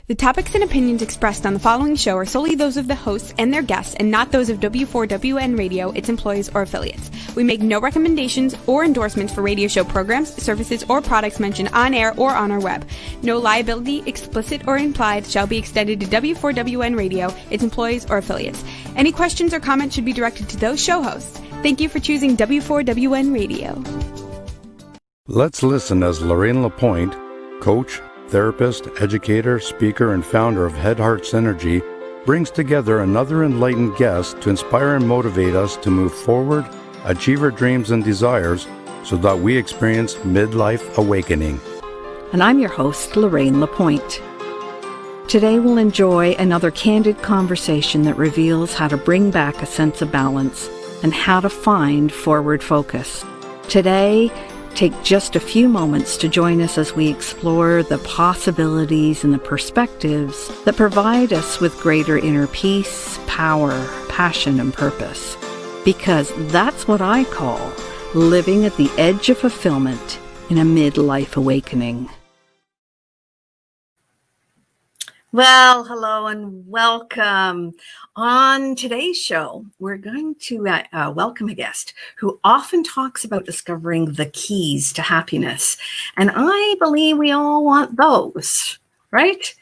The topics and opinions expressed on the following show are solely those of the hosts and their guests and not those of W4WN Radio, its employees, or affiliates. We make no recommendations or endorsements for radio show programs, services, or products mentioned on air or on our web. No liability, explicit or implied, shall be extended to W4WN Radio, its employees, or affiliates. Any questions or comments should be directed to those show hosts. Thank you for choosing W4WN Radio. Let's listen as Lorraine Lapointe, coach, therapist, educator, speaker, and founder of Head Heart Synergy, brings together another enlightened guest to inspire and motivate us to move forward, achieve our dreams and desires, so that we experience midlife awakening. And I'm your host, Lorraine Lapointe. Today we'll enjoy another candid conversation that reveals how to bring back a sense of balance and how to find forward focus. Today, take just a few moments to join us as we explore the possibilities and the perspectives that provide us with greater inner peace, power, passion, and purpose. Because that's what I call living at the edge of fulfillment in a midlife awakening. Well, hello and welcome. On today's show, we're going to welcome a guest who often talks about discovering the keys to happiness. And I believe we all want those, right?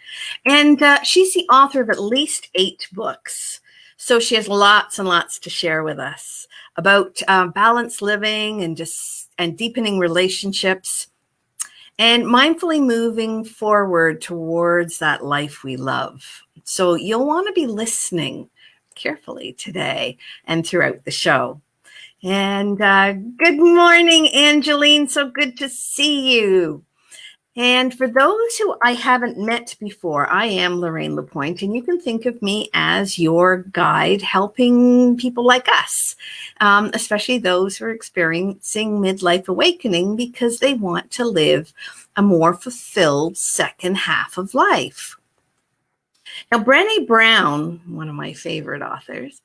And she's the author of at least 8 books. So she has lots and lots to share with us about balanced living and deepening relationships, and mindfully moving forward towards that life we love. So you'll want to be listening carefully today and throughout the show. And good morning, Angeline. So good to see you. And for those who I haven't met before, I am Lorraine Lapointe, and you can think of me as your guide helping people like us, especially those who are experiencing midlife awakening because they want to live a more fulfilled second half of life. Now, Brené Brown, one of my favorite authors,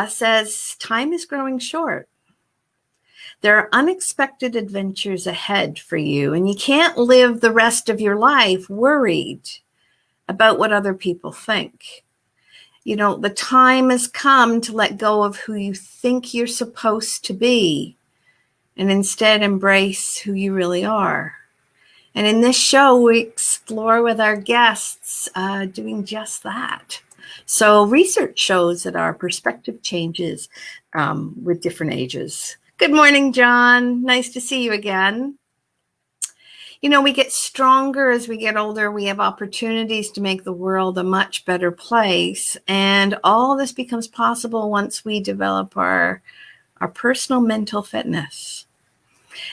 says, time is growing short. There are unexpected adventures ahead for you, and you can't live the rest of your life worried about what other people think. You know, the time has come to let go of who you think you're supposed to be and instead embrace who you really are. And in this show, we explore with our guests doing just that. So research shows that our perspective changes with different ages. Good morning, John. Nice to see you again. You know, we get stronger as we get older. We have opportunities to make the world a much better place. And all this becomes possible once we develop our personal mental fitness.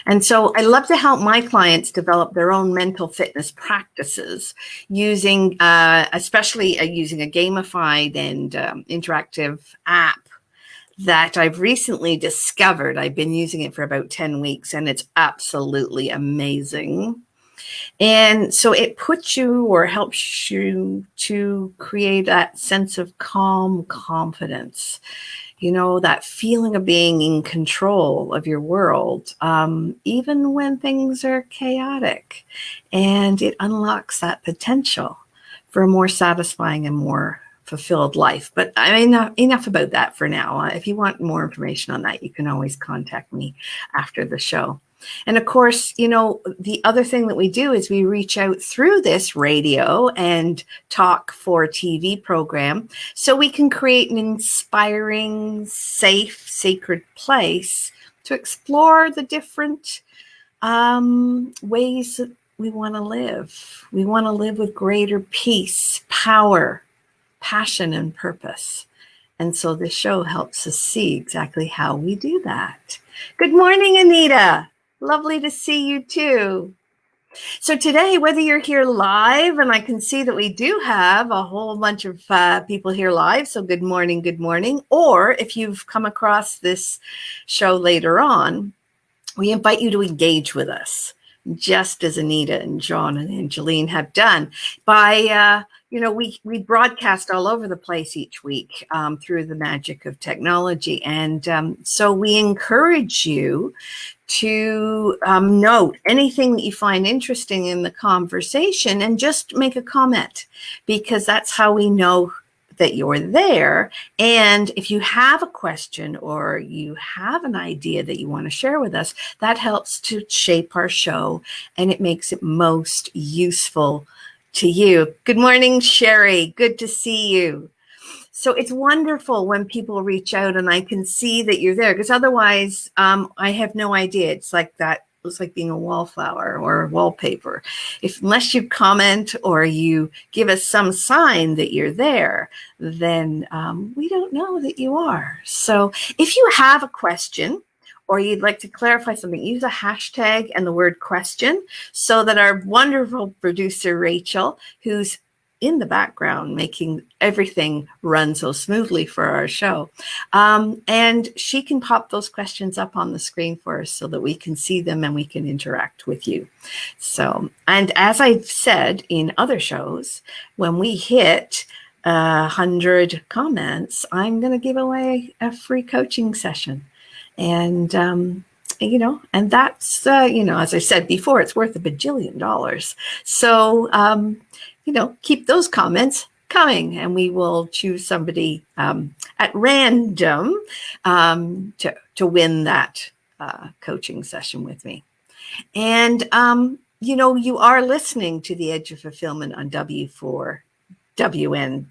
And so I love to help my clients develop their own mental fitness practices using, especially using a gamified and interactive app that I've recently discovered. I've been using it for about 10 weeks and it's absolutely amazing. And so it puts you or helps you to create that sense of calm confidence, you know, that feeling of being in control of your world, even when things are chaotic. And it unlocks that potential for a more satisfying and more fulfilled life. But I mean, enough about that for now. If you want more information on that, you can always contact me after the show. And of course, you know, the other thing that we do is we reach out through this radio and talk for TV program so we can create an inspiring, safe, sacred place to explore the different ways that we want to live. We want to live with greater peace, power, passion, and purpose. And so this show helps us see exactly how we do that. Good morning, Anita. Lovely to see you too. So today, whether you're here live, and I can see that we do have a whole bunch of people here live, so good morning, or if you've come across this show later on, we invite you to engage with us. just as Anita and John and Angeline have done by, we broadcast all over the place each week through the magic of technology. And so we encourage you to note anything that you find interesting in the conversation and just make a comment, because that's how we know that you're there. And if you have a question or you have an idea that you want to share with us, that helps to shape our show and it makes it most useful to you. Good morning, Sherry. Good to see you. So it's wonderful when people reach out and I can see that you're there, because otherwise I have no idea. It's like that. It's like being a wallflower or wallpaper. Unless you comment or you give us some sign that you're there, then we don't know that you are. So if you have a question or you'd like to clarify something, use a hashtag and the word question so that our wonderful producer, Rachel, who's in the background making everything run so smoothly for our show, and she can pop those questions up on the screen for us so that we can see them and we can interact with you. So, and as I've said in other shows, when we hit 100 comments, I'm going to give away a free coaching session. And and that's, as I said before, it's worth $1 bajillion. So, keep those comments coming and we will choose somebody at random to win that coaching session with me. And, you are listening to The Edge of Fulfillment on W4WN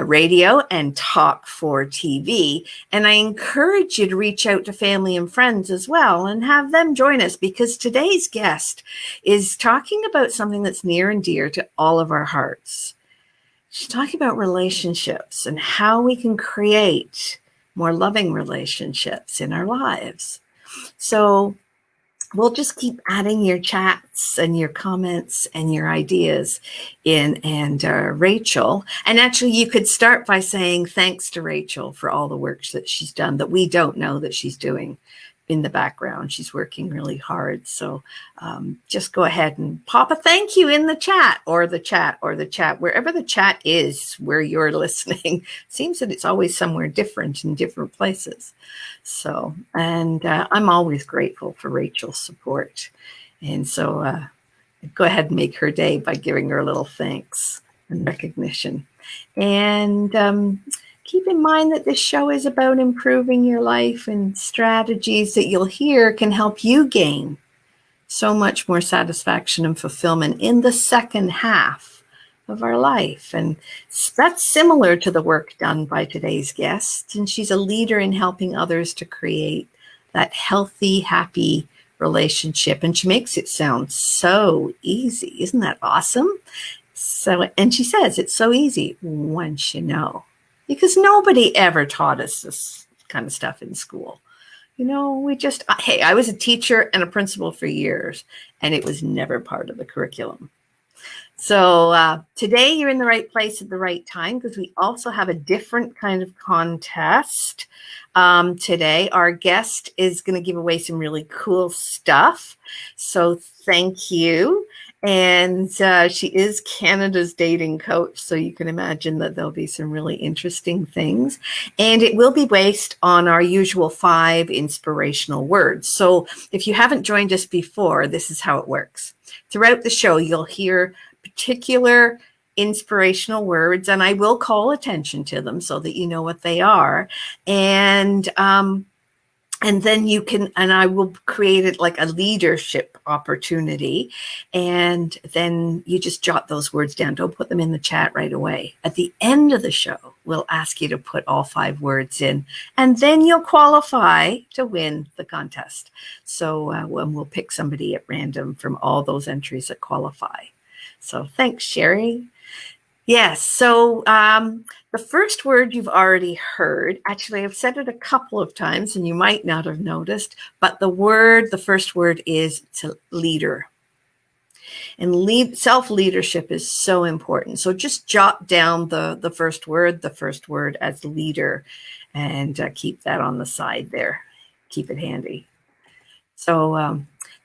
radio and Talk4 TV. And I encourage you to reach out to family and friends as well and have them join us, because today's guest is talking about something that's near and dear to all of our hearts. She's talking about relationships and how we can create more loving relationships in our lives. So we'll just keep adding your chats and your comments and your ideas in. And Rachel, and actually you could start by saying thanks to Rachel for all the work that she's done that we don't know that she's doing in the background. She's working really hard. So just go ahead and pop a thank you in the chat, wherever the chat is where you're listening. Seems that it's always somewhere different in different places. So, and I'm always grateful for Rachel's support. And so go ahead and make her day by giving her a little thanks and recognition. And keep in mind that this show is about improving your life, and strategies that you'll hear can help you gain so much more satisfaction and fulfillment in the second half of our life. And that's similar to the work done by today's guest. And she's a leader in helping others to create that healthy, happy relationship. And she makes it sound so easy. Isn't that awesome? So, and she says it's so easy once you know. Because nobody ever taught us this kind of stuff in school. I was a teacher and a principal for years, and it was never part of the curriculum. So today you're in the right place at the right time, because we also have a different kind of contest. Today, our guest is going to give away some really cool stuff. So thank you. And she is Canada's dating coach, so you can imagine that there'll be some really interesting things. And it will be based on our usual 5 inspirational words. So if you haven't joined us before, this is how it works. Throughout the show, you'll hear particular inspirational words, and I will call attention to them so that you know what they are. And then you can, and I will create it like a leadership opportunity. And then you just jot those words down. Don't put them in the chat right away. At the end of the show, we'll ask you to put all 5 words in, and then you'll qualify to win the contest. So we'll pick somebody at random from all those entries that qualify. So thanks, Sherry. Yes. So the first word you've already heard, actually, I've said it a couple of times and you might not have noticed, but the first word is to leader. And self-leadership is so important. So just jot down the first word as leader, and keep that on the side there. Keep it handy. So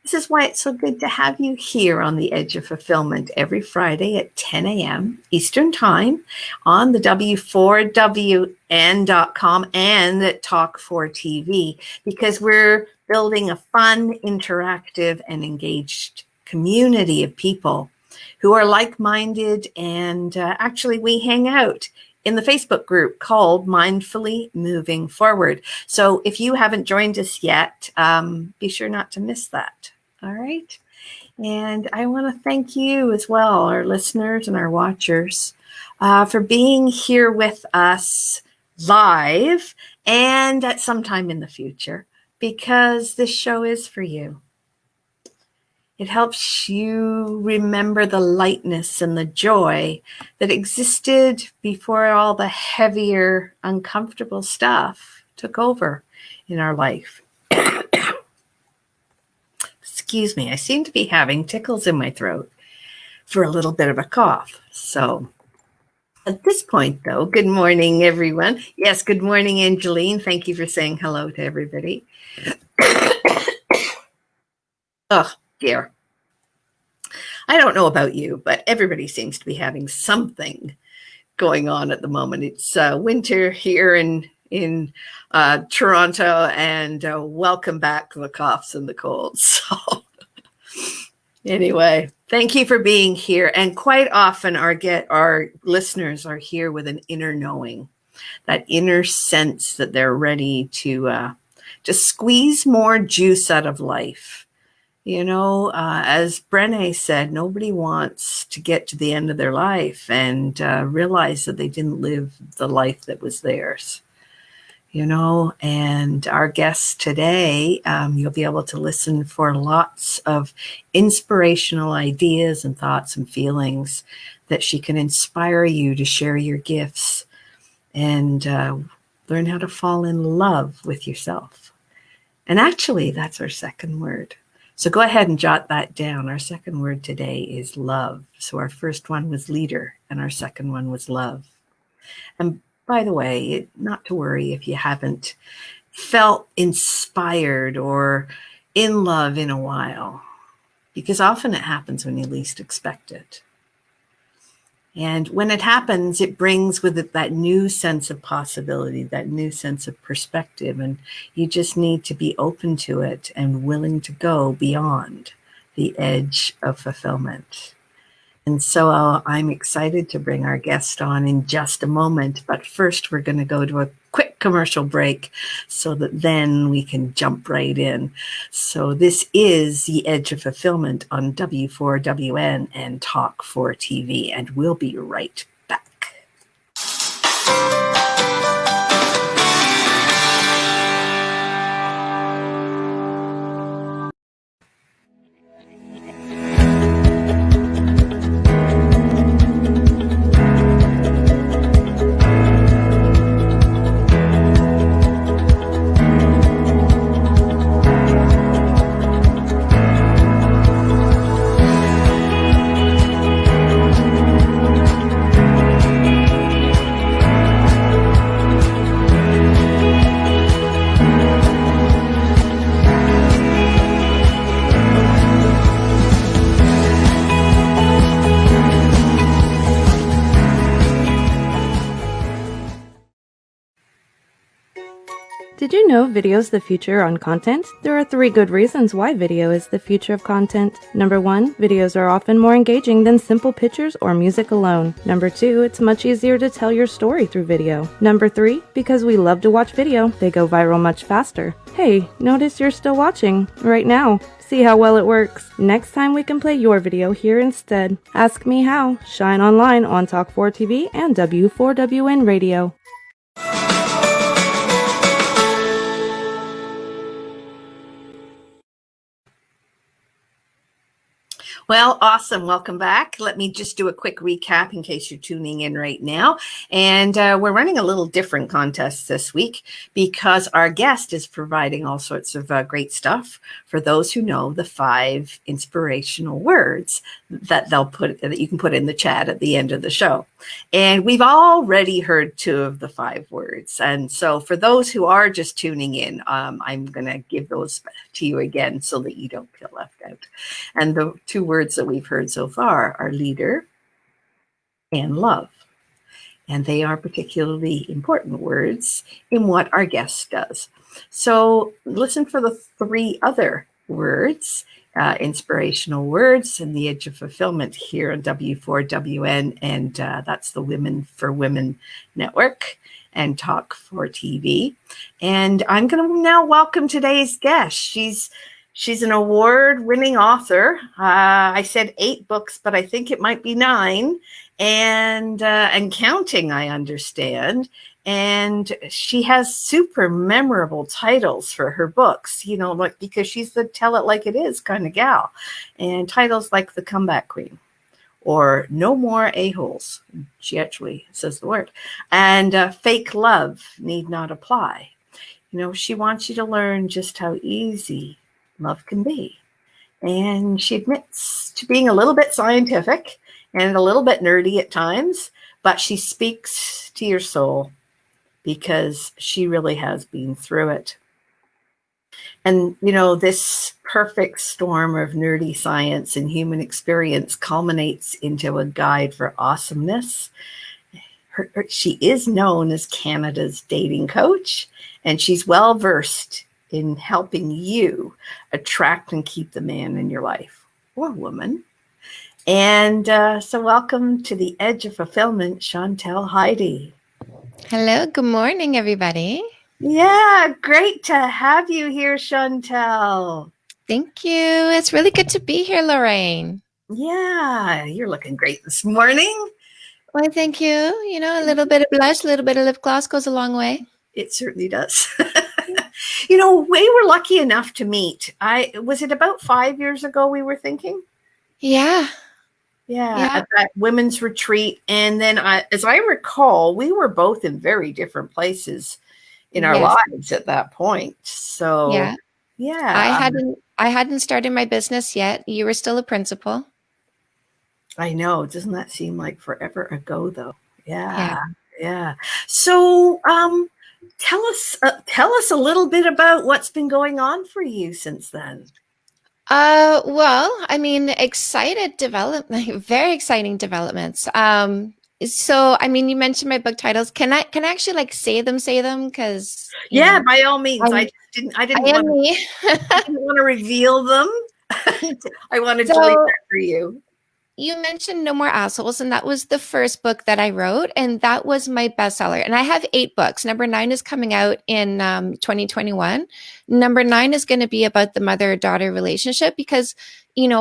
This is why it's so good to have you here on the Edge of Fulfillment every Friday at 10 a.m. Eastern Time on the W4WN.com and at Talk4TV, because we're building a fun, interactive, and engaged community of people who are like-minded, and actually we hang out in the Facebook group called Mindfully Moving Forward. So if you haven't joined us yet, be sure not to miss that. All right. And I want to thank you as well, our listeners and our watchers, for being here with us live and at some time in the future, because this show is for you. It helps you remember the lightness and the joy that existed before all the heavier, uncomfortable stuff took over in our life. Excuse me, I seem to be having tickles in my throat for a little bit of a cough. So at this point, though, good morning, everyone. Yes, good morning, Angeline. Thank you for saying hello to everybody. Oh, dear. I don't know about you, but everybody seems to be having something going on at the moment. It's winter here in Toronto, and welcome back to the coughs and the colds. So anyway, thank you for being here. And quite often our listeners are here with an inner knowing, that inner sense that they're ready to squeeze more juice out of life. You know, as Brené said, nobody wants to get to the end of their life and realize that they didn't live the life that was theirs. You know, and our guest today, you'll be able to listen for lots of inspirational ideas and thoughts and feelings that she can inspire you to share your gifts and learn how to fall in love with yourself. And actually, that's our second word. So go ahead and jot that down. Our second word today is love. So our first one was leader, and our second one was love. And by the way, not to worry if you haven't felt inspired or in love in a while, because often it happens when you least expect it. And when it happens, it brings with it that new sense of possibility, that new sense of perspective. And you just need to be open to it and willing to go beyond the edge of fulfillment. And so I'm excited to bring our guest on in just a moment. But first, we're going to go to a quick commercial break so that then we can jump right in. So this is The Edge of Fulfillment on W4WN and Talk4TV, and we'll be right back. Did you know video is the future on content? There are 3 good reasons why video is the future of content. Number 1, videos are often more engaging than simple pictures or music alone. Number 2, it's much easier to tell your story through video. Number 3, because we love to watch video, they go viral much faster. Hey, notice you're still watching right now. See how well it works. Next time we can play your video here instead. Ask me how. Shine online on Talk4TV and W4WN Radio. Well, awesome. Welcome back. Let me just do a quick recap in case you're tuning in right now. And we're running a little different contest this week because our guest is providing all sorts of great stuff for those who know the 5 inspirational words that you can put in the chat at the end of the show. And we've already heard 2 of the 5 words. And so for those who are just tuning in, I'm going to give those to you again so that you don't feel left out. And the 2 words that we've heard so far are leader and love. And they are particularly important words in what our guest does. So listen for the 3 other words, inspirational words, and the Edge of Fulfillment here on W4WN, and that's the Women for Women Network and Talk for TV. And I'm going to now welcome today's guest. She's an award-winning author. I said 8 books, but I think it might be 9. And counting, I understand. And she has super memorable titles for her books, like, because she's the tell it like it is kind of gal. And titles like The Comeback Queen or No More A-Holes. She actually says the word. And Fake Love Need Not Apply. She wants you to learn just how easy love can be. And she admits to being a little bit scientific and a little bit nerdy at times, but she speaks to your soul because she really has been through it. And, this perfect storm of nerdy science and human experience culminates into a guide for awesomeness. She is known as Canada's dating coach, and she's well-versed in helping you attract and keep the man in your life or woman. And so welcome to the Edge of Fulfillment, Chantel Heide. Hello, good morning, everybody. Yeah, great to have you here, Chantel. Thank you. It's really good to be here, Lorraine. Yeah, you're looking great this morning. Well, thank you. A little bit of blush, a little bit of lip gloss goes a long way. It certainly does. We were lucky enough to meet. Was it about 5 years ago we were thinking? Yeah. Yeah, at that women's retreat. And then as I recall, we were both in very different places in our lives at that point. So yeah. I hadn't started my business yet. You were still a principal. I know. Doesn't that seem like forever ago though? Yeah. So tell us a little bit about what's been going on for you since then. Excited development, very exciting developments. So, you mentioned my book titles. Can I actually say them? Cause by all means. I didn't want to reveal them. I wanted to leave that for you. You mentioned No More Assholes, and that was the first book that I wrote, and that was my bestseller. And I have 8 books. Number 9 is coming out in 2021. Number 9 is going to be about the mother-daughter relationship because,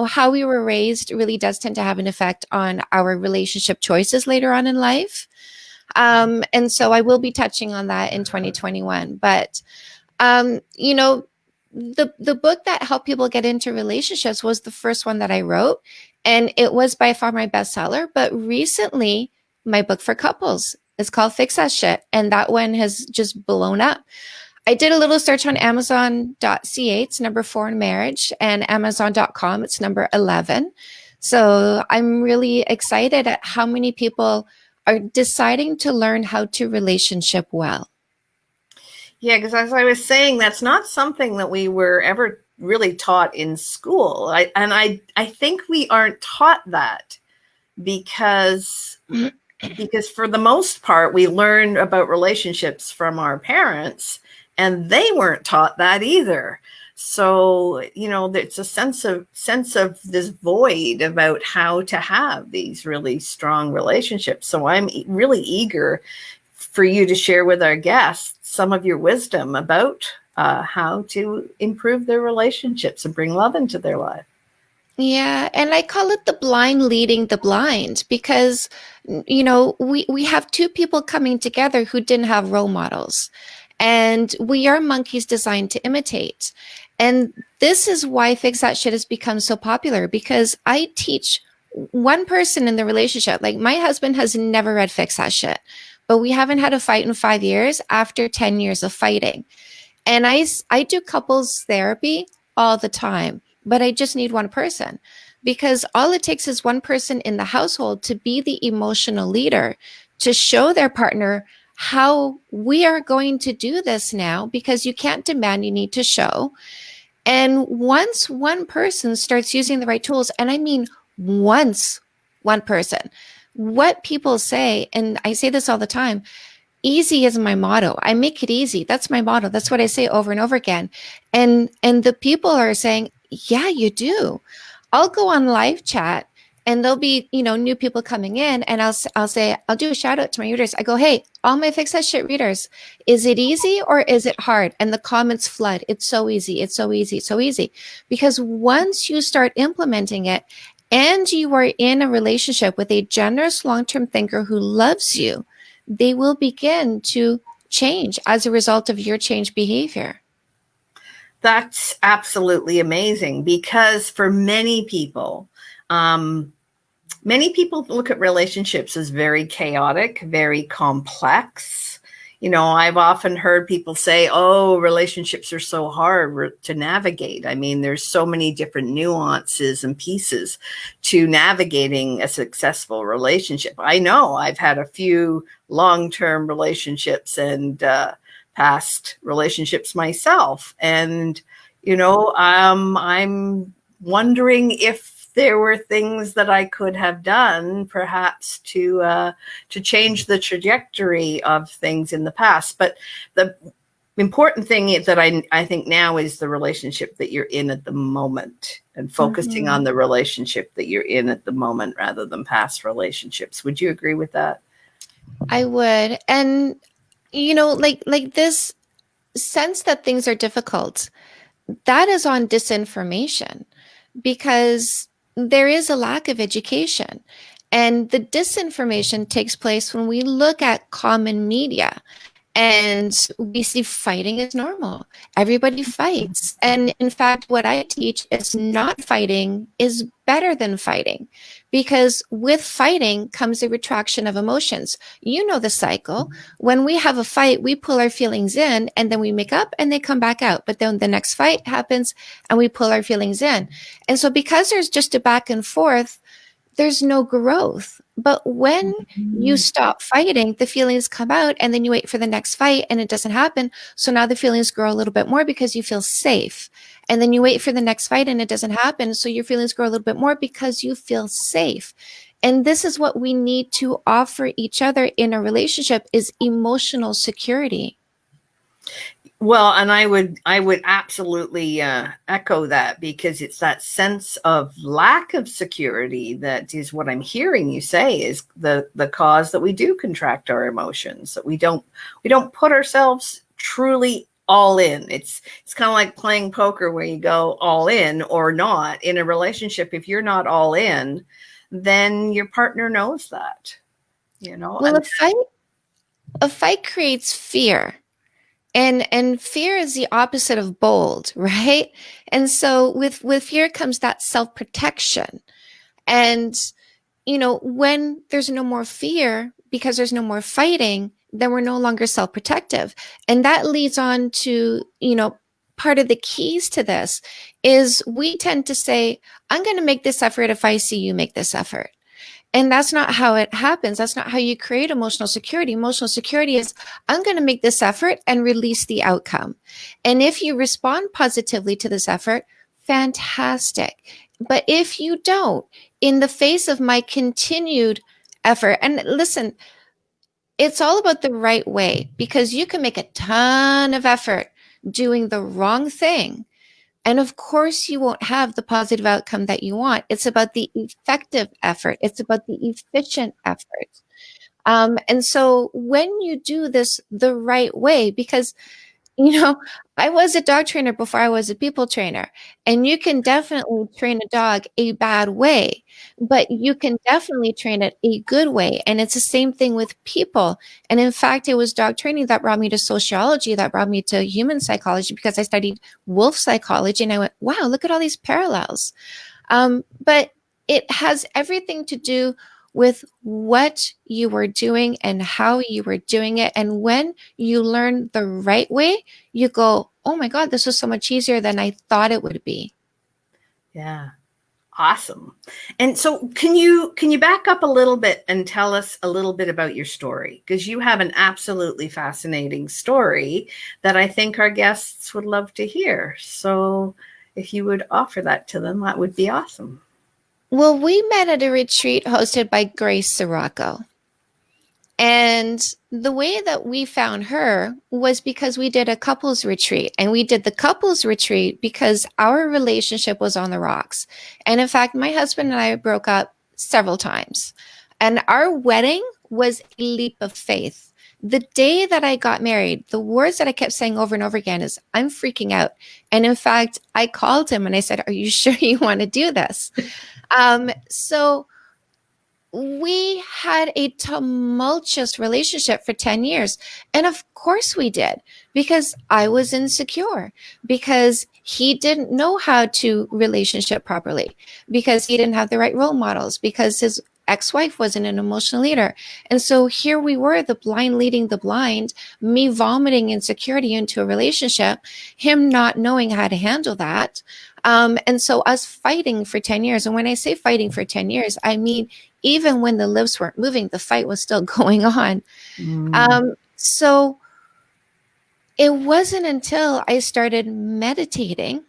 how we were raised really does tend to have an effect on our relationship choices later on in life. And so I will be touching on that in 2021. But, the book that helped people get into relationships was the first one that I wrote. And it was by far my bestseller. But recently, my book for couples is called Fix That Shit. And that one has just blown up. I did a little search on Amazon.ca. It's number 4 in marriage. And Amazon.com, it's number 11. So I'm really excited at how many people are deciding to learn how to relationship well. Yeah, because as I was saying, that's not something that we were ever really taught in school. I think we aren't taught that because for the most part, we learn about relationships from our parents, and they weren't taught that either. So, it's a sense of this void about how to have these really strong relationships. So I'm really eager for you to share with our guests some of your wisdom about how to improve their relationships and bring love into their life. Yeah. And I call it the blind leading the blind because, we have 2 people coming together who didn't have role models, and we are monkeys designed to imitate. And this is why Fix That Shit has become so popular, because I teach one person in the relationship. Like, my husband has never read Fix That Shit, but we haven't had a fight in 5 years after 10 years of fighting. And I do couples therapy all the time, but I just need one person. because all it takes is one person in the household to be the emotional leader, to show their partner how we are going to do this now, because you can't demand, you need to show. And once one person starts using the right tools, and I mean once one person, what people say, and I say this all the time, easy is my motto. I make it easy. That's my motto. That's what I say over and over again. And the people are saying, yeah, you do. I'll go on live chat and there'll be, new people coming in, and I'll say, I'll do a shout out to my readers. I go, hey, all my Fix That Shit readers, is it easy or is it hard? And the comments flood. It's so easy. It's so easy. It's so easy. Because once you start implementing it and you are in a relationship with a generous long-term thinker who loves you, they will begin to change as a result of your changed behavior. That's absolutely amazing, because for many people look at relationships as very chaotic, very complex. I've often heard people say, oh, relationships are so hard to navigate. I mean, there's so many different nuances and pieces to navigating a successful relationship. I know I've had a few long-term relationships and past relationships myself. And, I'm wondering if there were things that I could have done perhaps to change the trajectory of things in the past. But the important thing that I think now is the relationship that you're in at the moment, and focusing on the relationship that you're in at the moment rather than past relationships. Would you agree with that? I would. And, like this sense that things are difficult, that is on disinformation, because there is a lack of education. And the disinformation takes place when we look at common media and we see fighting is normal. Everybody fights. And in fact, what I teach is not fighting is better than fighting, because with fighting comes a retraction of emotions. You know the cycle. When we have a fight, we pull our feelings in and then we make up and they come back out. But then the next fight happens and we pull our feelings in. And so because there's just a back and forth, there's no growth. But when you stop fighting, the feelings come out, and then you wait for the next fight and it doesn't happen. So now the feelings grow a little bit more because you feel safe. And then you wait for the next fight and it doesn't happen. So your feelings grow a little bit more because you feel safe. And this is what we need to offer each other in a relationship, is emotional security. Well, and I would absolutely echo that, because it's that sense of lack of security that is what I'm hearing you say is the cause that we do contract our emotions, that we don't put ourselves truly all in. It's kind of like playing poker, where you go all in or not. In a relationship, if you're not all in, then your partner knows that, Well, a fight creates fear. And fear is the opposite of bold, right? And so with fear comes that self-protection. And, when there's no more fear, because there's no more fighting, then we're no longer self-protective. And that leads on to, part of the keys to this is we tend to say, I'm going to make this effort if I see you make this effort. And that's not how it happens. That's not how you create emotional security. Emotional security is, I'm going to make this effort and release the outcome. And if you respond positively to this effort, fantastic. But if you don't, in the face of my continued effort, and listen, it's all about the right way, because you can make a ton of effort doing the wrong thing, and of course, you won't have the positive outcome that you want. It's about the effective effort. It's about the efficient effort. And so when you do this the right way, because, I was a dog trainer before I was a people trainer, and you can definitely train a dog a bad way, but you can definitely train it a good way. And it's the same thing with people. And in fact, it was dog training that brought me to sociology, that brought me to human psychology, because I studied wolf psychology, and I went, wow, look at all these parallels. But it has everything to do with what you were doing and how you were doing it. And when you learn the right way, you go, oh my God, this was so much easier than I thought it would be. Yeah. Awesome. And so can you back up a little bit and tell us a little bit about your story? Because you have an absolutely fascinating story that I think our guests would love to hear. So if you would offer that to them, that would be awesome. Well, we met at a retreat hosted by Grace Sirocco. And the way that we found her was because we did a couples retreat, and we did the couples retreat because our relationship was on the rocks. And in fact, my husband and I broke up several times, and our wedding was a leap of faith. The day that I got married, the words that I kept saying over and over again is, I'm freaking out. And in fact, I called him and I said, are you sure you want to do this? So we had a tumultuous relationship for 10 years. And of course we did, because I was insecure, because he didn't know how to relationship properly, because he didn't have the right role models, because his ex-wife wasn't an emotional leader. And so here we were, the blind leading the blind, me vomiting insecurity into a relationship, him not knowing how to handle that. And so us fighting for 10 years. And when I say fighting for 10 years, I mean, even when the lips weren't moving, the fight was still going on. So it wasn't until I started meditating,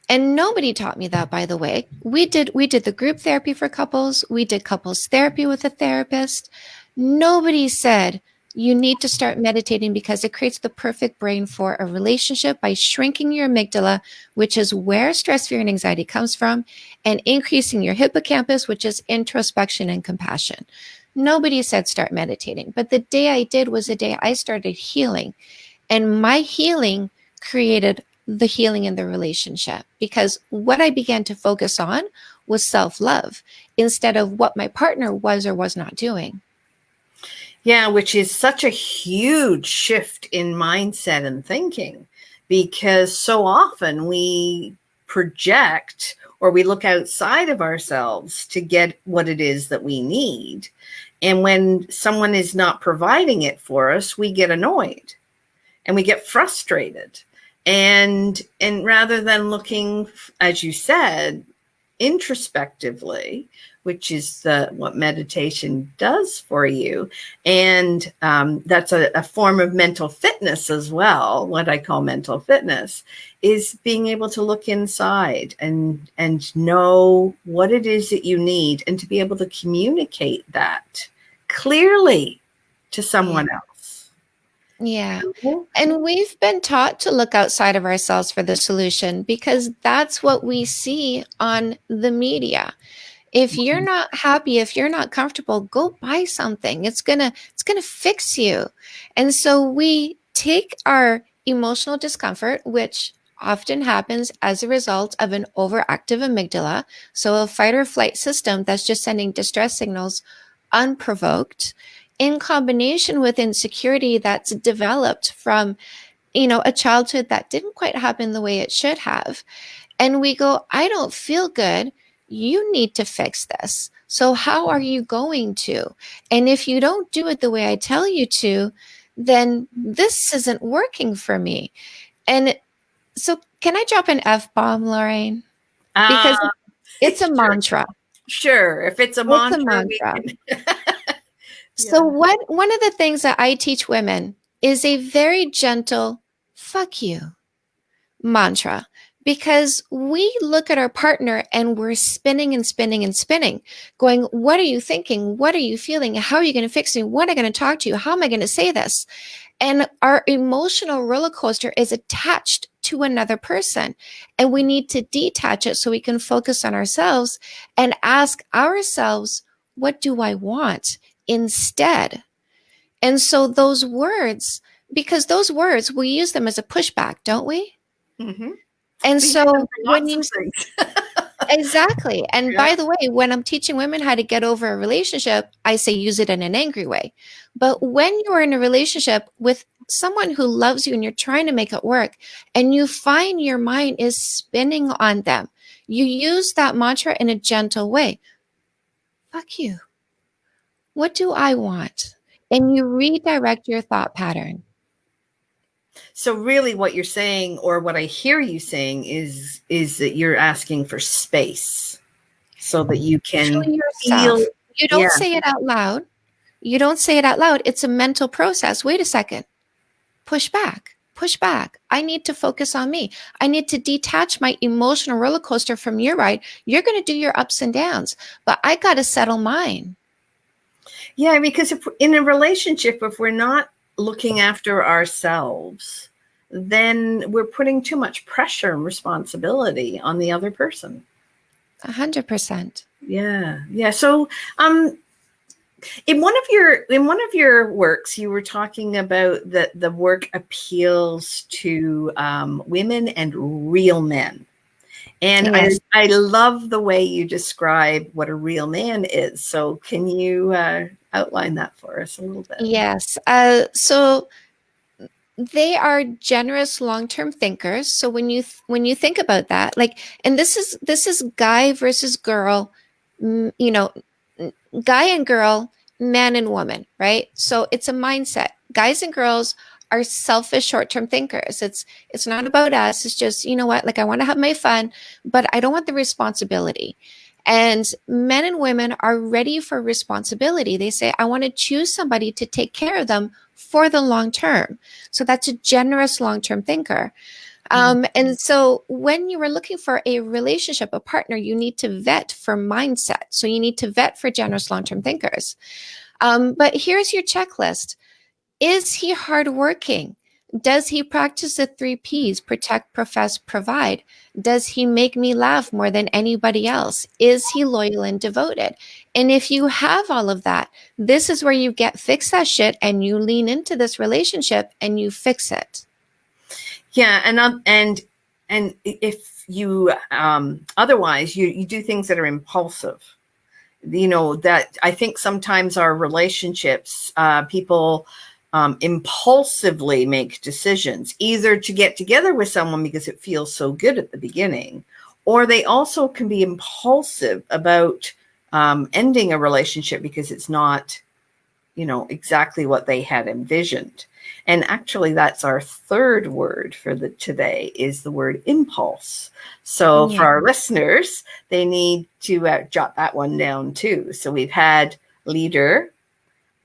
and nobody taught me that, by the way. We did the group therapy for couples. We did couples therapy with a therapist. Nobody said you need to start meditating because it creates the perfect brain for a relationship by shrinking your amygdala, which is where stress, fear, and anxiety comes from, and increasing your hippocampus, which is introspection and compassion. Nobody said start meditating, but the day I did was the day I started healing. And my healing created the healing in the relationship, because what I began to focus on was self-love instead of what my partner was or was not doing. Yeah, which is such a huge shift in mindset and thinking, because so often we project or we look outside of ourselves to get what it is that we need. And when someone is not providing it for us, we get annoyed and we get frustrated. And rather than looking, as you said, introspectively, which is what meditation does for you. And that's a form of mental fitness as well. What I call mental fitness is being able to look inside and know what it is that you need, and to be able to communicate that clearly to someone else. Yeah. And we've been taught to look outside of ourselves for the solution, because that's what we see on the media. If you're not happy, if you're not comfortable, go buy something. It's gonna fix you. And so we take our emotional discomfort, which often happens as a result of an overactive amygdala, so a fight or flight system that's just sending distress signals unprovoked, in combination with insecurity that's developed from, a childhood that didn't quite happen the way it should have. And we go, I don't feel good. You need to fix this. So how are you going to? And if you don't do it the way I tell you to, then this isn't working for me. And so can I drop an F-bomb, Lorraine? Because it's a mantra. Sure. If it's a mantra. So one of the things that I teach women is a very gentle fuck you mantra, because we look at our partner and we're spinning and spinning and spinning, going, what are you thinking? What are you feeling? How are you going to fix me? What am I going to talk to you? How am I going to say this? And our emotional roller coaster is attached to another person, and we need to detach it so we can focus on ourselves and ask ourselves, what do I want instead? And so those words, because those words, we use them as a pushback, don't we? Mm-hmm. And so when you things. exactly. And by the way, when I'm teaching women how to get over a relationship, I say use it in an angry way. But when you're in a relationship with someone who loves you and you're trying to make it work, and you find your mind is spinning on them, you use that mantra in a gentle way. Fuck you. What do I want? And you redirect your thought pattern. So really what you're saying, or what I hear you saying, is that you're asking for space so that you Show can yourself. feel. You Yeah. don't say it out loud. You don't say it out loud. It's a mental process. Wait a second. Push back. Push back. I need to focus on me. I need to detach my emotional roller coaster from your ride. You're going to do your ups and downs, but I got to settle mine. Yeah, because if in a relationship, if we're not looking after ourselves, then we're putting too much pressure and responsibility on the other person. 100%. Yeah. Yeah. So, in one of your works, you were talking about that the work appeals to women and real men. And Yes. I love the way you describe what a real man is. So can you outline that for us a little bit? Yes. So they are generous long-term thinkers. So when you think about that, like, and this is guy versus girl, guy and girl, man and woman, right? So it's a mindset. Guys and girls are selfish short-term thinkers. It's not about us. It's just, you know what, like, I want to have my fun, but I don't want the responsibility. And men and women are ready for responsibility. They say, I want to choose somebody to take care of them for the long term. So that's a generous long-term thinker. And so when you are looking for a relationship, a partner, you need to vet for mindset. So you need to vet for generous long-term thinkers. But here's your checklist. Is he hardworking? Does he practice the 3 Ps, protect, profess, provide? Does he make me laugh more than anybody else? Is he loyal and devoted? And if you have all of that, this is where you get fix that shit and you lean into this relationship and you fix it. Yeah, and if you otherwise you do things that are impulsive. You know, that I think sometimes our relationships, people impulsively make decisions, either to get together with someone because it feels so good at the beginning, or they also can be impulsive about ending a relationship because it's not, exactly what they had envisioned. And actually, that's our third word for today is the word impulse. So for our listeners, they need to jot that one down too. So we've had leader,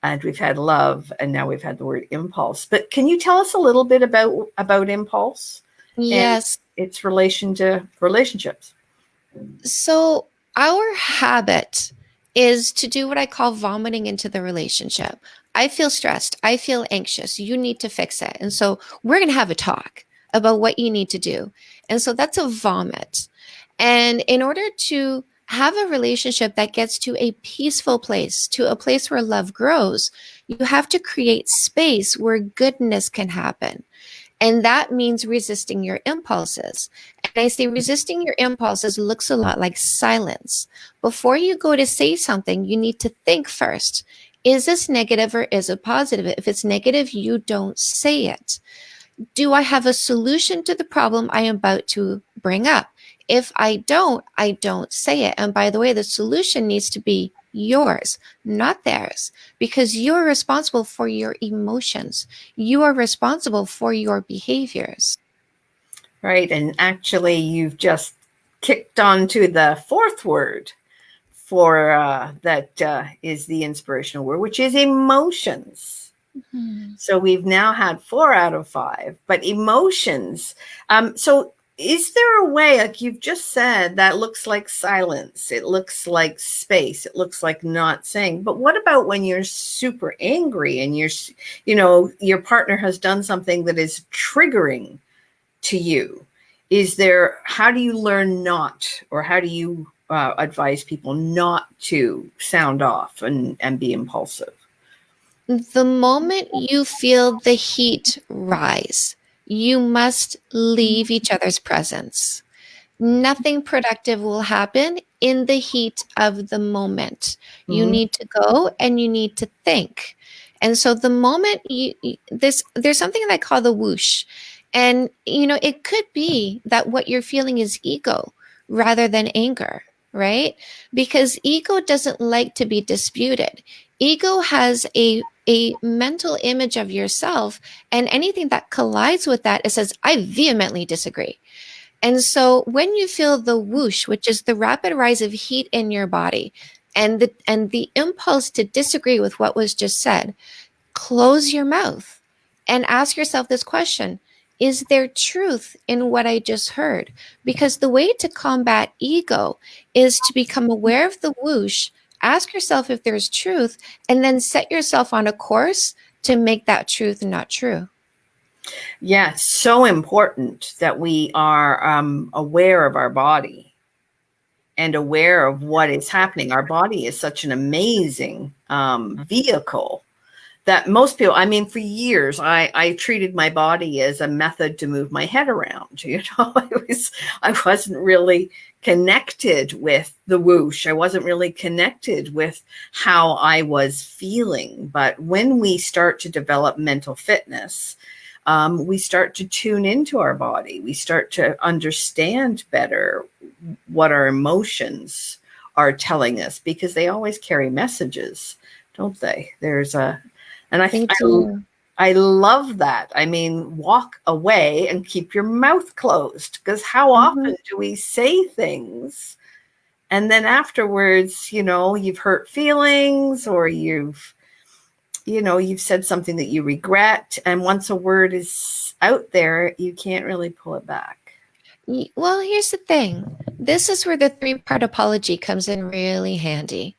and we've had love, and now we've had the word impulse. But can you tell us a little bit about impulse? Yes. And its relation to relationships? So our habit is to do what I call vomiting into the relationship. I feel stressed. I feel anxious. You need to fix it. And so we're going to have a talk about what you need to do. And so that's a vomit. And in order to have a relationship that gets to a peaceful place, to a place where love grows, you have to create space where goodness can happen. And that means resisting your impulses. And I say resisting your impulses looks a lot like silence. Before you go to say something, you need to think first. Is this negative or is it positive? If it's negative, you don't say it. Do I have a solution to the problem I am about to bring up? If I don't say it. And by the way, the solution needs to be yours, not theirs, because you're responsible for your emotions. You are responsible for your behaviors. Right. And actually, you've just kicked on to the fourth word for that is the inspirational word, which is emotions. Mm-hmm. So we've now had 4 out of 5, but emotions. So is there a way, like you've just said, that looks like silence? It looks like space. It looks like not saying. But what about when you're super angry and your partner has done something that is triggering to you? How do you learn not, or how do you advise people not to sound off and be impulsive? The moment you feel the heat rise, you must leave each other's presence. Nothing productive will happen in the heat of the moment. Mm-hmm. You need to go and you need to think. And so the moment there's something that I call the whoosh. And, it could be that what you're feeling is ego rather than anger, right? Because ego doesn't like to be disputed. Ego has a a mental image of yourself, and anything that collides with that, it says, I vehemently disagree. And so when you feel the whoosh, which is the rapid rise of heat in your body, and the impulse to disagree with what was just said, close your mouth and ask yourself this question: is there truth in what I just heard? Because the way to combat ego is to become aware of the whoosh, ask yourself if there's truth, and then set yourself on a course to make that truth not true. Yeah, it's so important that we are aware of our body and aware of what is happening. Our body is such an amazing vehicle that most people, I mean, for years, I treated my body as a method to move my head around. You know, I wasn't really connected with the whoosh. I wasn't really connected with how I was feeling. But when we start to develop mental fitness, we start to tune into our body. We start to understand better what our emotions are telling us, because they always carry messages, don't they? And I love that. I mean, walk away and keep your mouth closed, because how often do we say things and then afterwards, you know, you've hurt feelings, or you've said something that you regret. And once a word is out there, you can't really pull it back. Well, here's the thing. This is where the 3-part apology comes in really handy.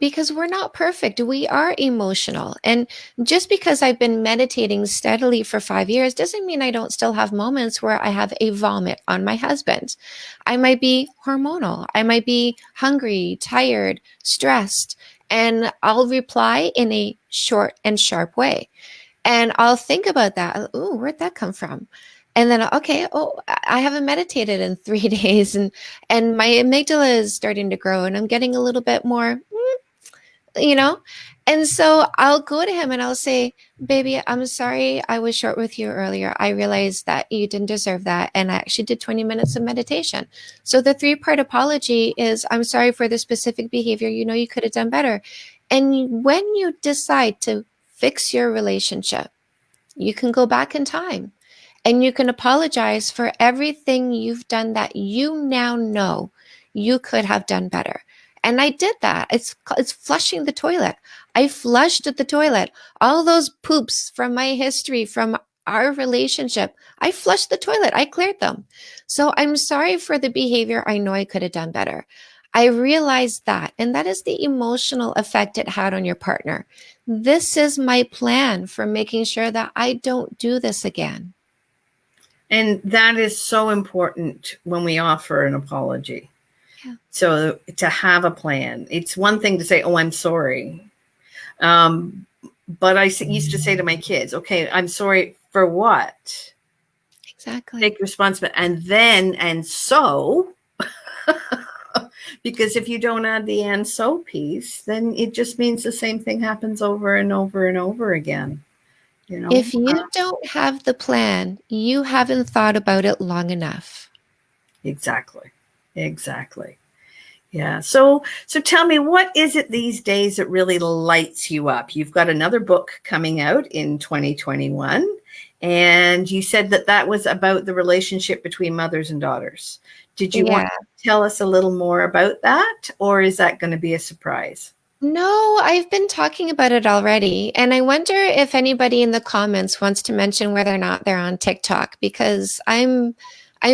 Because we're not perfect. We are emotional. And just because I've been meditating steadily for 5 years doesn't mean I don't still have moments where I have a vomit on my husband. I might be hormonal. I might be hungry, tired, stressed. And I'll reply in a short and sharp way. And I'll think about that. Ooh, where'd that come from? And then, okay, I haven't meditated in 3 days, and my amygdala is starting to grow, and I'm getting a little bit more, you know? And so I'll go to him and I'll say, baby, I'm sorry I was short with you earlier. I realized that you didn't deserve that. And I actually did 20 minutes of meditation. So the 3-part apology is, I'm sorry for the specific behavior. You know, you could have done better. And when you decide to fix your relationship, you can go back in time. And you can apologize for everything you've done that you now know you could have done better. And I did that. It's flushing the toilet. I flushed the toilet. All those poops from my history, from our relationship, I flushed the toilet. I cleared them. So I'm sorry for the behavior. I know I could have done better. I realized that. And that is the emotional effect it had on your partner. This is my plan for making sure that I don't do this again. And that is so important when we offer an apology. Yeah. So to have a plan. It's one thing to say, oh, I'm sorry. But I used to say to my kids, okay, I'm sorry for what? Exactly. Take responsibility. And so, because if you don't add the and so piece, then it just means the same thing happens over and over and over again. You know? If you don't have the plan, you haven't thought about it long enough. Exactly. Yeah. So tell me, what is it these days that really lights you up? You've got another book coming out in 2021, and you said that was about the relationship between mothers and daughters. Did you want to tell us a little more about that, or is that going to be a surprise? No, I've been talking about it already. And I wonder if anybody in the comments wants to mention whether or not they're on TikTok, because I'm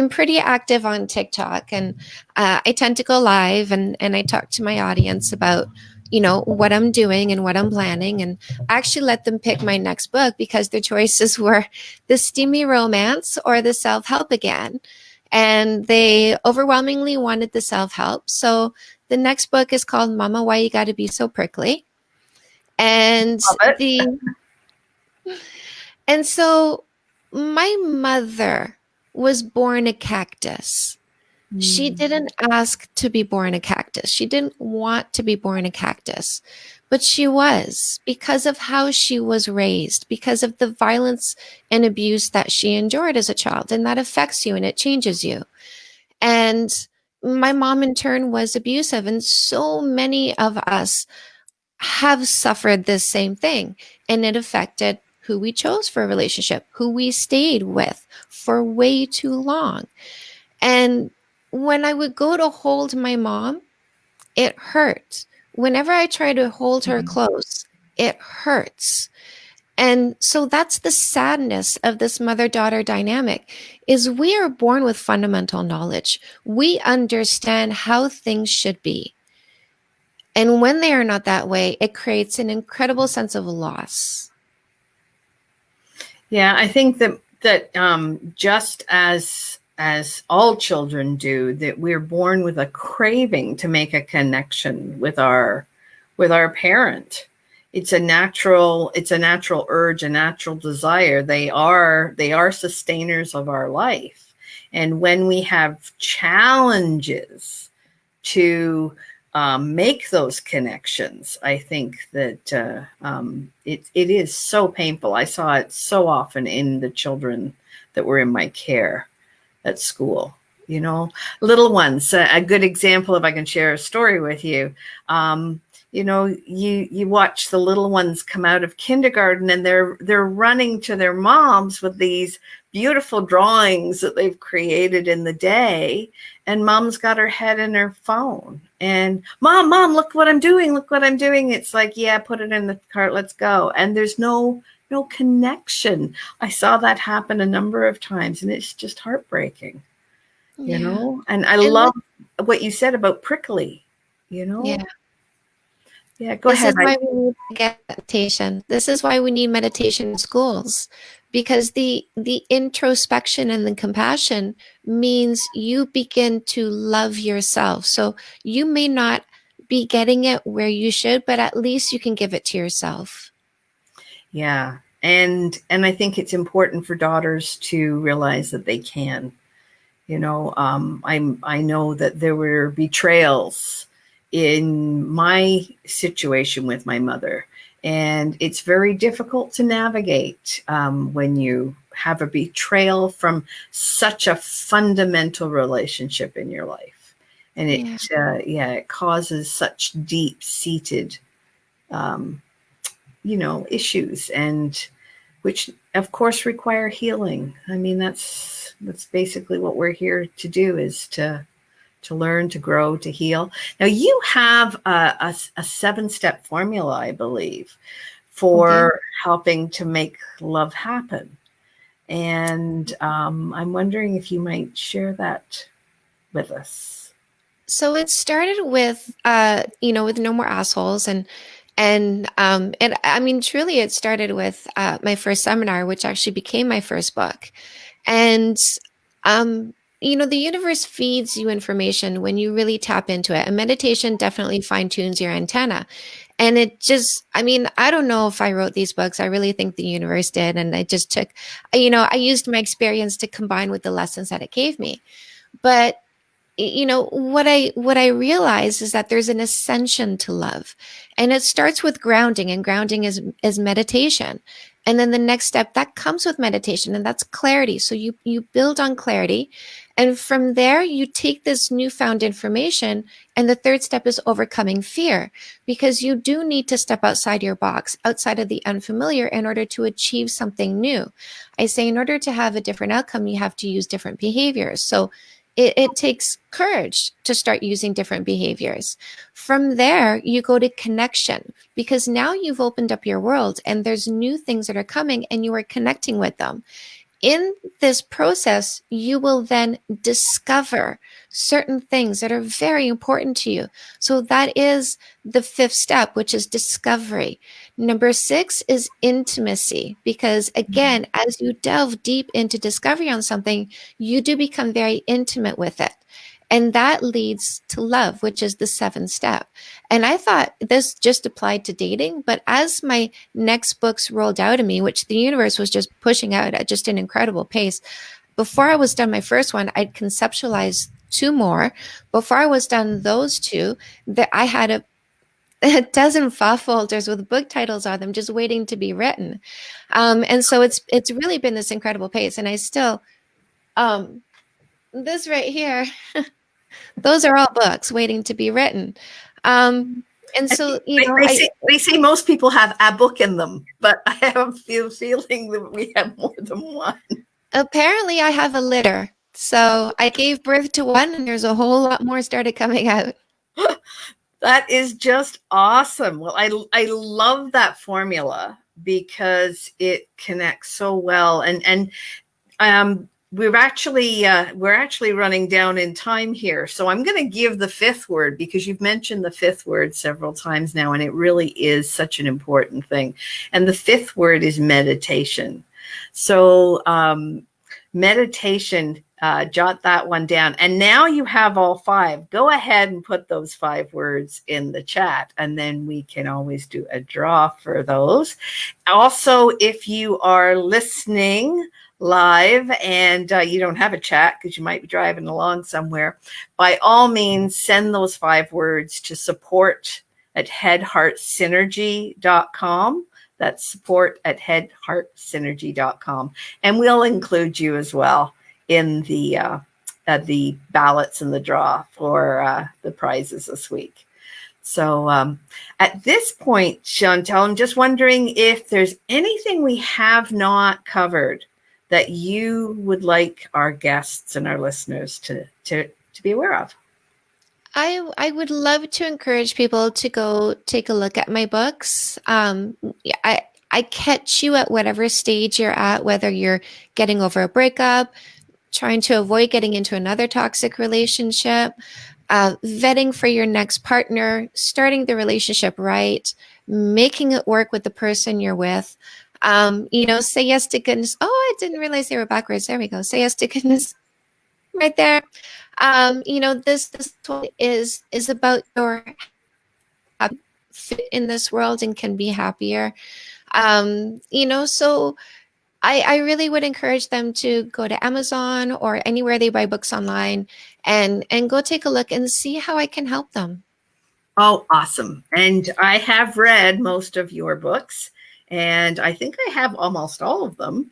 pretty active on TikTok, and I tend to go live and I talk to my audience about, you know, what I'm doing and what I'm planning, and actually let them pick my next book, because their choices were the steamy romance or the self-help again. And they overwhelmingly wanted the self-help. So the next book is called Mama, Why You Gotta Be So Prickly. And so my mother was born a cactus. She didn't ask to be born a cactus. She didn't want to be born a cactus, but she was, because of how she was raised, because of the violence and abuse that she endured as a child. And that affects you and it changes you. And my mom in turn was abusive. And so many of us have suffered this same thing, and it affected who we chose for a relationship, who we stayed with for way too long. And when I would go to hold my mom, it hurt. Whenever I try to hold her close, it hurts. And so that's the sadness of this mother-daughter dynamic, is we are born with fundamental knowledge. We understand how things should be. And when they are not that way, it creates an incredible sense of loss. Yeah, I think that just as all children do, that we're born with a craving to make a connection with our parent. It's a natural urge, a natural desire. They are sustainers of our life. And when we have challenges to make those connections, I think that it is so painful. I saw it so often in the children that were in my care at school. You know, little ones. A good example, if I can share a story with you. You know, you watch the little ones come out of kindergarten, and they're running to their moms with these beautiful drawings that they've created in the day, and mom's got her head in her phone, and mom, look what I'm doing, It's like, yeah, put it in the cart, let's go. And there's no connection. I saw that happen a number of times, and it's just heartbreaking. Yeah. You know, and I love what you said about prickly, you know. Yeah, go ahead. This is why we need meditation. This is why we need meditation in schools, because the introspection and the compassion means you begin to love yourself. So you may not be getting it where you should, but at least you can give it to yourself. Yeah. And I think it's important for daughters to realize that they can. You know, I know that there were betrayals in my situation with my mother, and it's very difficult to navigate when you have a betrayal from such a fundamental relationship in your life, and it causes such deep-seated issues, and which of course require healing. I mean, that's basically what we're here to do, is to learn, to grow, to heal. Now, you have a 7-step formula, I believe, for helping to make love happen. And I'm wondering if you might share that with us. So it started with, with No More Assholes, and I mean, truly, it started with my first seminar, which actually became my first book. And the universe feeds you information when you really tap into it. And meditation definitely fine-tunes your antenna. And it just, I mean, I don't know if I wrote these books. I really think the universe did. And I just took, I used my experience to combine with the lessons that it gave me. But what I realized is that there's an ascension to love, and it starts with grounding, and grounding is meditation. And then the next step that comes with meditation, and that's clarity. So you build on clarity, and from there you take this newfound information. And the third step is overcoming fear, because you do need to step outside your box, outside of the unfamiliar, in order to achieve something new. I say, in order to have a different outcome, you have to use different behaviors. So it takes courage to start using different behaviors. From there, you go to connection, because now you've opened up your world and there's new things that are coming and you are connecting with them. In this process, you will then discover certain things that are very important to you. So that is the 5th step, which is discovery. Number 6 is intimacy, because again, as you delve deep into discovery on something, you do become very intimate with it. And that leads to love, which is the 7th step. And I thought this just applied to dating, but as my next books rolled out of me, which the universe was just pushing out at just an incredible pace, before I was done my first one, I'd conceptualized 2 more. Before I was done those 2, that I had a dozen file folders with book titles on them, just waiting to be written. And so it's really been this incredible pace. And I still, this right here, those are all books waiting to be written. And so, They say most people have a book in them, but I have a feeling that we have more than one. Apparently I have a litter. So I gave birth to one and there's a whole lot more started coming out. That is just awesome. Well, I love that formula because it connects so well. And we're actually running down in time here. So I'm going to give the fifth word because you've mentioned the fifth word several times now, and it really is such an important thing. And the fifth word is meditation. So meditation, jot that one down. And now you have all five. Go ahead and put those 5 words in the chat, and then we can always do a draw for those. Also, if you are listening live and you don't have a chat because you might be driving along somewhere, by all means, send those 5 words to support@headheartsynergy.com. That's support@headheartsynergy.com. And we'll include you as well in the ballots and the draw for the prizes this week. So at this point, Chantel, I'm just wondering if there's anything we have not covered that you would like our guests and our listeners to be aware of. I would love to encourage people to go take a look at my books. I catch you at whatever stage you're at, whether you're getting over a breakup, trying to avoid getting into another toxic relationship, vetting for your next partner, starting the relationship right, making it work with the person you're with. Say yes to goodness. Oh, I didn't realize they were backwards. There we go. Say yes to goodness. Right there. This one is about your fit in this world and can be happier. So I really would encourage them to go to Amazon or anywhere they buy books online and go take a look and see how I can help them. Oh, awesome. And I have read most of your books, and I think I have almost all of them.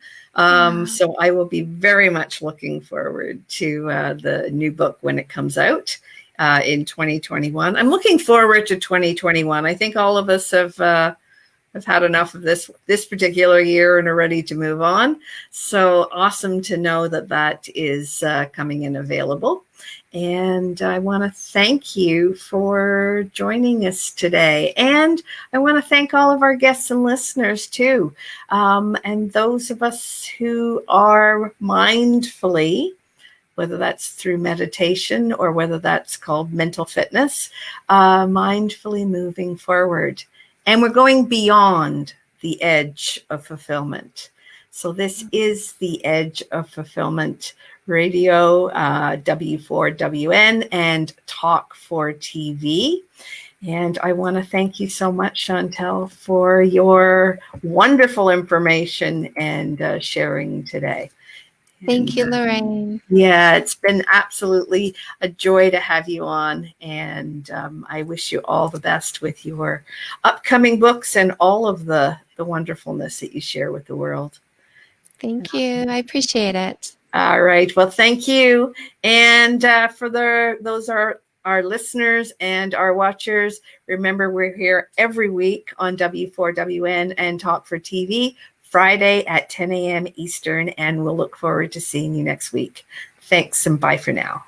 So I will be very much looking forward to the new book when it comes out in 2021. I'm looking forward to 2021. I think all of us have had enough of this particular year and are ready to move on. So awesome to know that is coming in available. And I want to thank you for joining us today. And I want to thank all of our guests and listeners too. And those of us who are mindfully, whether that's through meditation or whether that's called mental fitness, mindfully moving forward. And we're going beyond the edge of fulfillment. So this is the Edge of Fulfillment Radio, W4WN, and Talk for TV. And I want to thank you so much, Chantel, for your wonderful information and sharing today. Thank you, Lorraine. Yeah, it's been absolutely a joy to have you on. And I wish you all the best with your upcoming books and all of the wonderfulness that you share with the world. Thank you. I appreciate it. All right. Well, thank you. And for those are our listeners and our watchers, remember we're here every week on W4WN and Talk for TV, Friday at 10 a.m. Eastern, and we'll look forward to seeing you next week. Thanks and bye for now.